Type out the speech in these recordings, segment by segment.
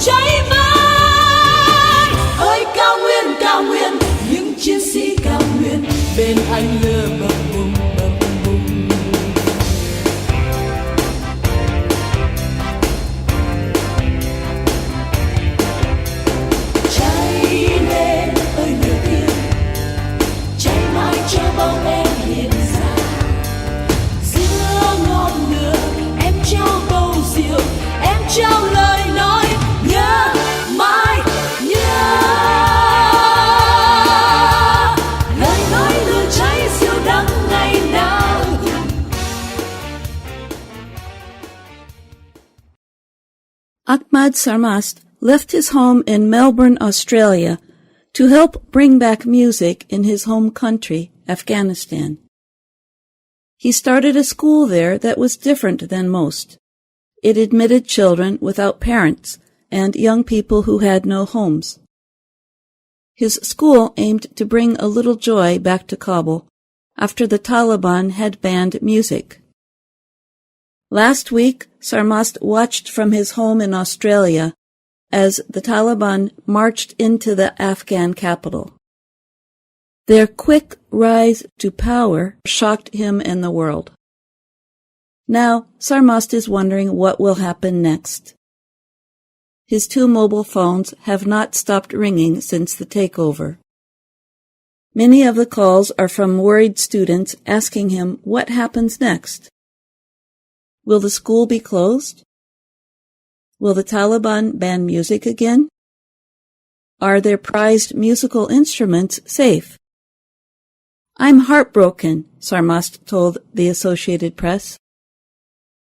cháy mãi. Ơi cao nguyên, những chiến sĩ cao nguyên bên anh lửa bập bùng bập bùng. Cháy lên ơi lửa thiên, cháy mãi cho bóng em hiện ra. Giữa ngọn lửa em trao câu diệu, em trao lời nói nhớ mãi nhớ. Lời nói lửa cháy siêu đắng ngày nào. Ahmad Sarmast left his home in Melbourne, Australia, to help bring back music in his home country, Afghanistan. He started a school there that was different than most. It admitted children without parents and young people who had no homes. His school aimed to bring a little joy back to Kabul after the Taliban had banned music. Last week, Sarmast watched from his home in Australia as the Taliban marched into the Afghan capital. Their quick rise to power shocked him and the world. Now, Sarmast is wondering what will happen next. His 2 mobile phones have not stopped ringing since the takeover. Many of the calls are from worried students asking him what happens next. Will the school be closed? Will the Taliban ban music again? Are their prized musical instruments safe? I'm heartbroken, Sarmast told the Associated Press.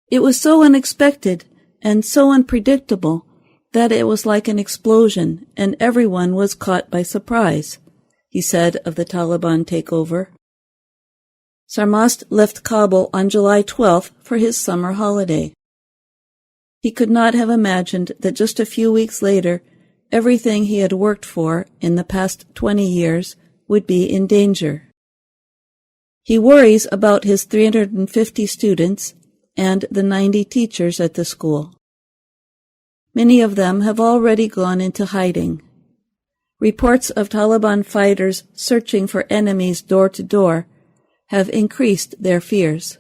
It was so unexpected and so unpredictable that it was like an explosion and everyone was caught by surprise, he said of the Taliban takeover. Sarmast left Kabul on July 12th for his summer holiday. He could not have imagined that just a few weeks later, everything he had worked for in the past 20 years would be in danger. He worries about his 350 students and the 90 teachers at the school. Many of them have already gone into hiding. Reports of Taliban fighters searching for enemies door to door have increased their fears.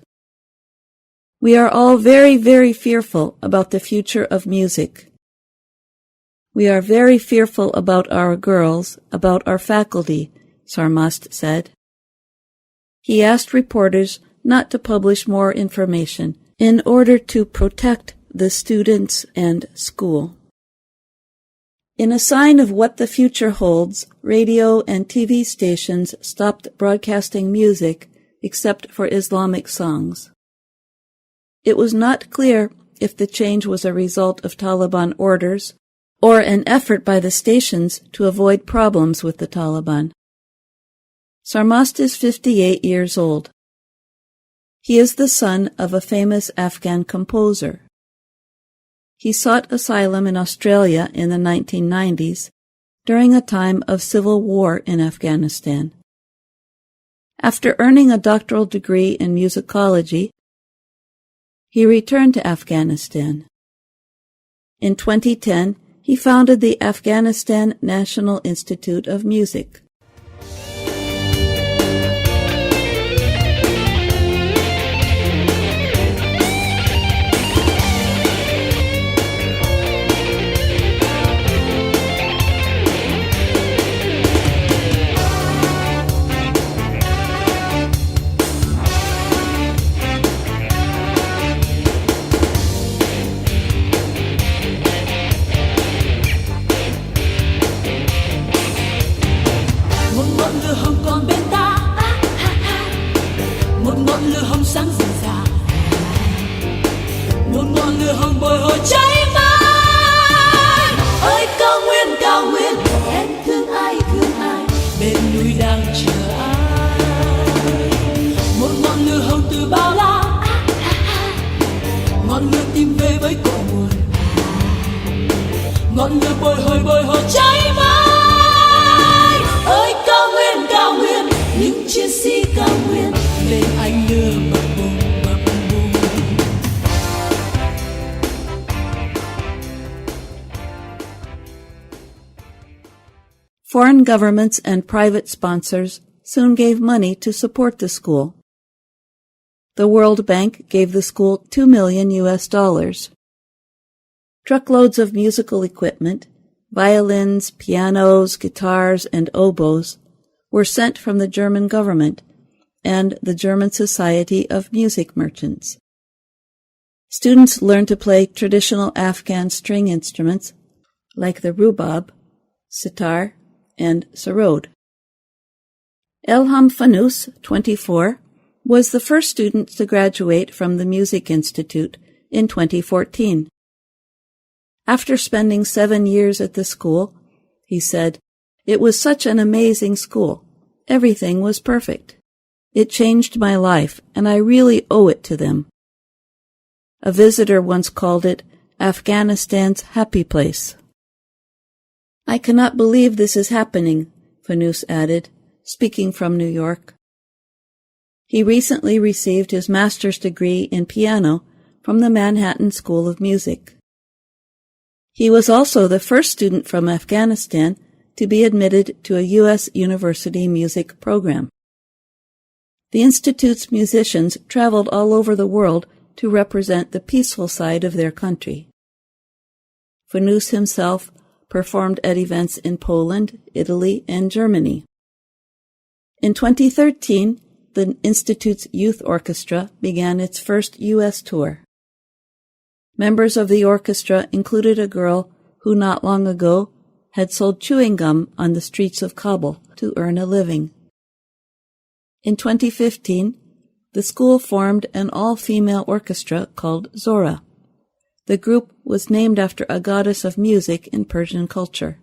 We are all very, very fearful about the future of music. We are very fearful about our girls, about our faculty, Sarmast said. He asked reporters not to publish more information in order to protect the students and school. In a sign of what the future holds, radio and TV stations stopped broadcasting music except for Islamic songs. It was not clear if the change was a result of Taliban orders or an effort by the stations to avoid problems with the Taliban. Sarmast is 58 years old. He is the son of a famous Afghan composer. He sought asylum in Australia in the 1990s during a time of civil war in Afghanistan. After earning a doctoral degree in musicology, he returned to Afghanistan. In 2010, he founded the Afghanistan National Institute of Music. Ngọn lửa bồi hồi cháy mãi. Ơi cao nguyên, những chiến sĩ cao nguyên bên anh lửa bập bùng bập bùng. Foreign governments and private sponsors soon gave money to support the school. The World Bank gave the school $2 million. Truckloads of musical equipment, violins, pianos, guitars, and oboes, were sent from the German government and the German Society of Music Merchants. Students learned to play traditional Afghan string instruments like the rubab, sitar, and sarod. Elham Fanous, 24, was the first student to graduate from the Music Institute in 2014. After spending 7 years at the school, he said, "It was such an amazing school. Everything was perfect. It changed my life, and I really owe it to them." A visitor once called it Afghanistan's happy place. "I cannot believe this is happening," Fanous added, speaking from New York. He recently received his master's degree in piano from the Manhattan School of Music. He was also the first student from Afghanistan to be admitted to a U.S. university music program. The Institute's musicians traveled all over the world to represent the peaceful side of their country. Fanous himself performed at events in Poland, Italy, and Germany. In 2013, the Institute's youth orchestra began its first U.S. tour. Members of the orchestra included a girl who not long ago had sold chewing gum on the streets of Kabul to earn a living. In 2015, the school formed an all-female orchestra called Zora. The group was named after a goddess of music in Persian culture.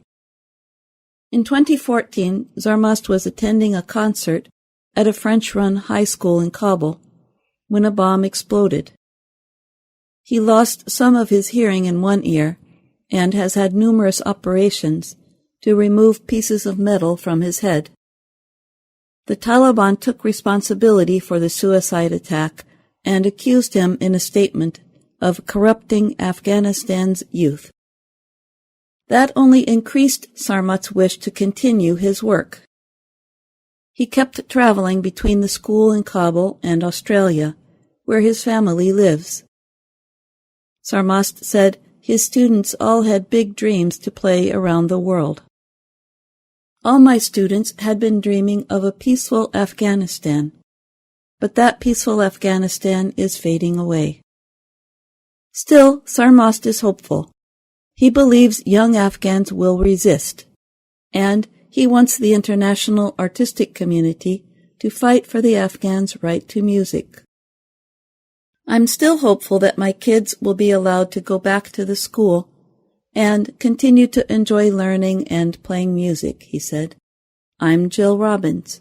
In 2014, Zarmast was attending a concert at a French-run high school in Kabul when a bomb exploded. He lost some of his hearing in one ear and has had numerous operations to remove pieces of metal from his head. The Taliban took responsibility for the suicide attack and accused him in a statement of corrupting Afghanistan's youth. That only increased Sarmat's wish to continue his work. He kept traveling between the school in Kabul and Australia, where his family lives. Sarmast said his students all had big dreams to play around the world. "All my students had been dreaming of a peaceful Afghanistan, but that peaceful Afghanistan is fading away." Still, Sarmast is hopeful. He believes young Afghans will resist, and he wants the international artistic community to fight for the Afghans' right to music. "I'm still hopeful that my kids will be allowed to go back to the school and continue to enjoy learning and playing music," he said. "I'm Jill Robbins."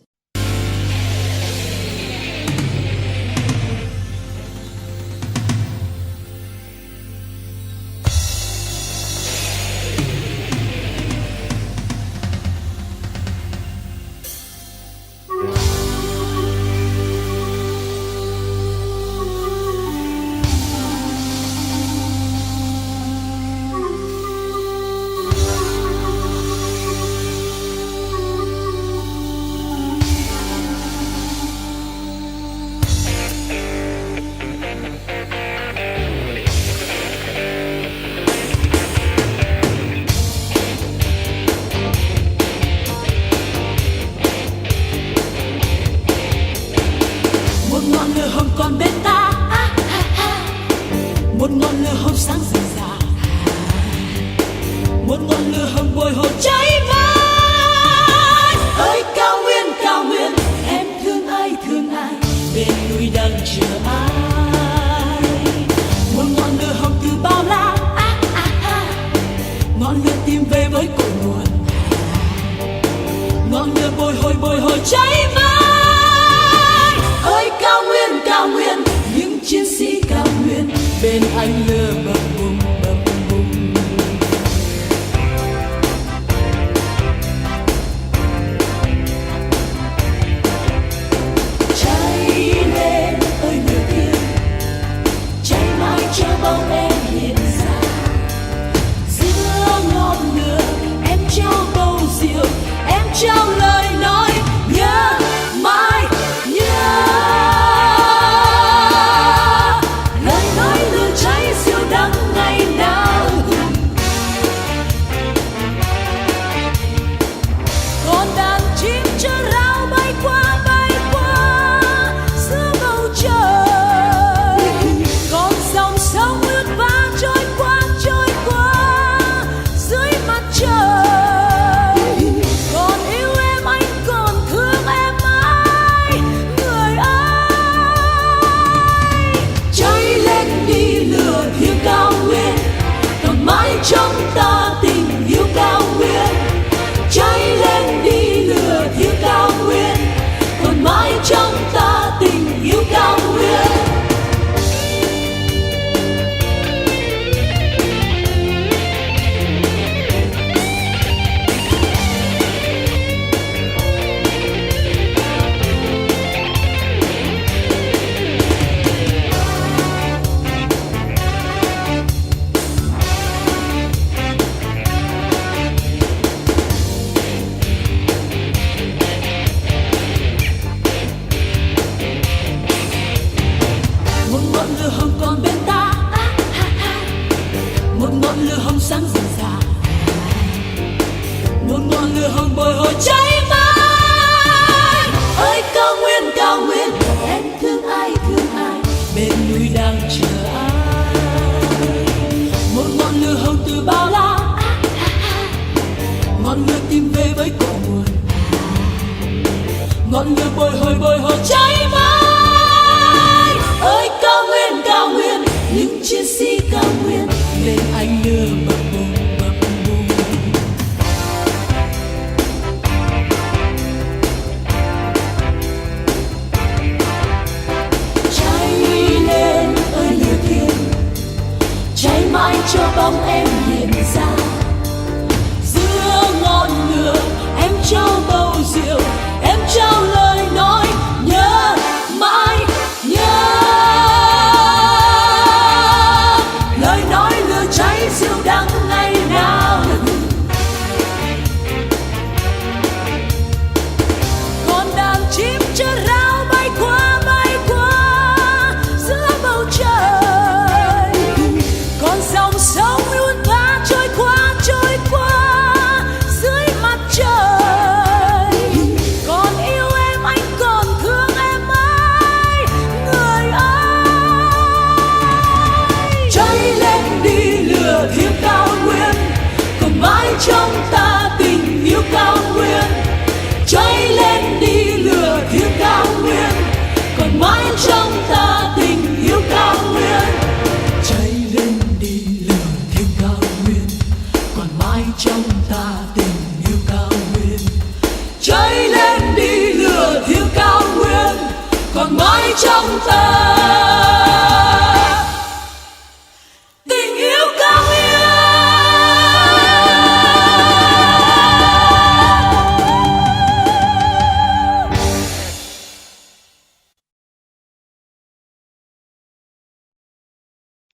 Giữa ngọn lửa em trao bầu rượu trao lời nói nhớ mãi nhớ. Lời nói lửa cháy siêu đắng ngày nào. Còn đàn chim chớ rao bay qua giữa bầu trời. Còn dòng sông lướt qua trôi qua dưới mặt trời. Còn yêu em anh còn thương em mãi người ơi. Cháy lên đi lửa thiêng cao nguyên, còn mãi trong ta tình yêu cao nguyên. Cháy lên đi lửa thiêng cao nguyên, còn mãi trong ta tình yêu cao nguyên. Một ngọn lửa hồng còn bên ta, một ngọn lửa hồng sáng rực rỡ, một ngọn lửa hồng bồi hồi cháy mãi. Ơi cao nguyên, em thương ai, bên núi đang chờ ai. Một ngọn lửa hồng từ bao la, ngọn lửa tìm về với cội nguồn, ngọn lửa bồi hồi cháy mãi. Ơi cao nguyên, những chiến sĩ cao nguyên bên anh lửa bập bùng. Cháy lên ơi lửa thiêng, cháy mãi cho bóng em hiện ra. Giữa ngọn lửa em trao bầu rượu, em trao lời nói nhớ mãi nhớ. Lời nói lửa cháy siêu đắng ngày nào. Còn đàn chim chớ rao bay qua giữa bầu trời. Còn dòng sông luôn ta trôi qua dưới mặt trời. Còn yêu em anh còn thương em mãi người ơi. Cháy lên đi lửa thiêng cao nguyên, còn mãi trong ta